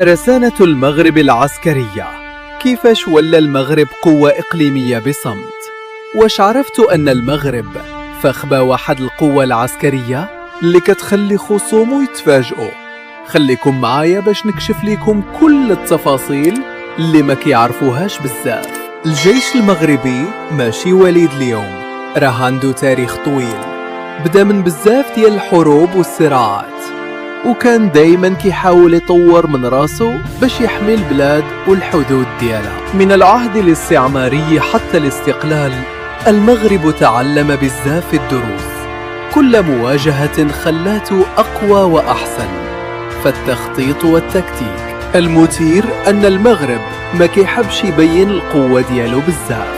رسانة المغرب العسكرية. كيفاش ولا المغرب قوة إقليمية بصمت؟ واش عرفتوا أن المغرب فخبى واحد القوة العسكرية اللي كتخلي خصومه يتفاجئوا؟ خليكم معايا باش نكشف لكم كل التفاصيل اللي ما كيعرفوهاش بزاف. الجيش المغربي ماشي وليد اليوم، راه عنده تاريخ طويل، بدا من بزاف ديال الحروب والصراعات، وكان دايما كيحاول يطور من راسه باش يحمي البلاد والحدود ديالها. من العهد الاستعماري حتى الاستقلال المغرب تعلم بزاف الدروس، كل مواجهة خلاته أقوى وأحسن. فالتخطيط والتكتيك المثير أن المغرب ما كيحبش يبين القوة ديالو بزاف،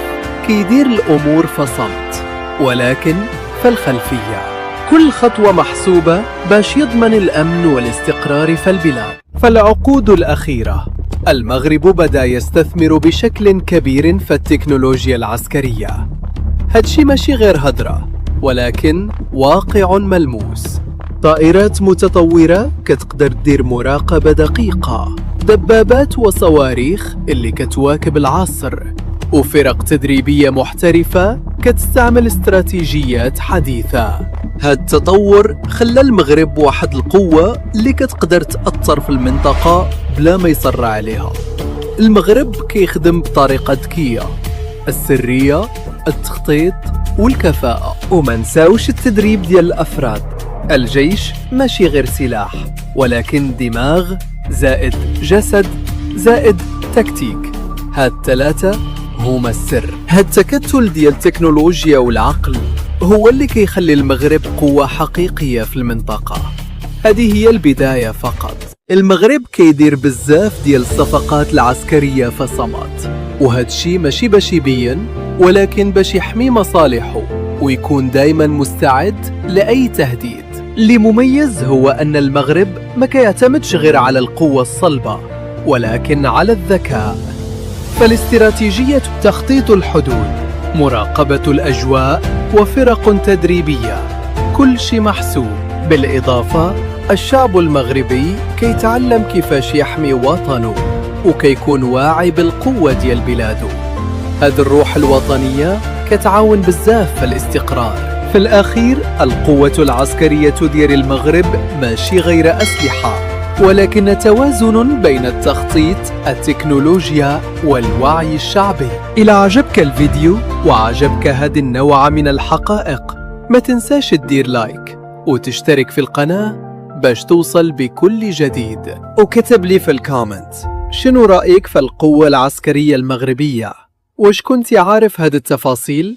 كيدير الأمور فصمت، ولكن فالخلفية كل خطوة محسوبة باش يضمن الأمن والاستقرار في البلاد. فالعقود الأخيرة المغرب بدأ يستثمر بشكل كبير في التكنولوجيا العسكرية. هادشي ماشي غير هدرة، ولكن واقع ملموس. طائرات متطورة كتقدر تدير مراقبة دقيقة، دبابات وصواريخ اللي كتواكب العصر، وفرق تدريبية محترفة كتستعمل استراتيجيات حديثة. هاد التطور خلى المغرب واحد القوة اللي كتقدر تأثر في المنطقة بلا ما يصر عليها. المغرب كيخدم بطريقة ذكية، السرية، التخطيط والكفاءة، وما نساوش التدريب ديال الأفراد. الجيش ماشي غير سلاح، ولكن دماغ زائد جسد زائد تكتيك، هاد الثلاثة هما السر. هاد التكتل ديال التكنولوجيا والعقل هو اللي كيخلي المغرب قوة حقيقية في المنطقة. هذه هي البداية فقط. المغرب كيدير بزاف ديال الصفقات العسكرية فصمت، وهاد الشي ماشي باش يبين، ولكن باش يحمي مصالحه ويكون دايما مستعد لأي تهديد. اللي مميز هو أن المغرب ما كيعتمدش غير على القوة الصلبة، ولكن على الذكاء. فالاستراتيجية، تخطيط الحدود، مراقبة الأجواء، وفرق تدريبية، كل شيء محسوب. بالإضافة الشعب المغربي كيتعلم كيفاش يحمي وطنه وكيكون واعي بالقوة ديال بلاده. هذه الروح الوطنية كتعاون بزاف في الاستقرار. في الأخير القوة العسكرية ديال المغرب ماشي غير أسلحة، ولكن توازن بين التخطيط، التكنولوجيا والوعي الشعبي. إذا عجبك الفيديو وعجبك هذا النوع من الحقائق، ما تنساش تدير لايك وتشترك في القناة باش توصل بكل جديد. وكتب لي في الكومنت شنو رأيك في القوة العسكرية المغربية؟ واش كنتي عارف هذه التفاصيل؟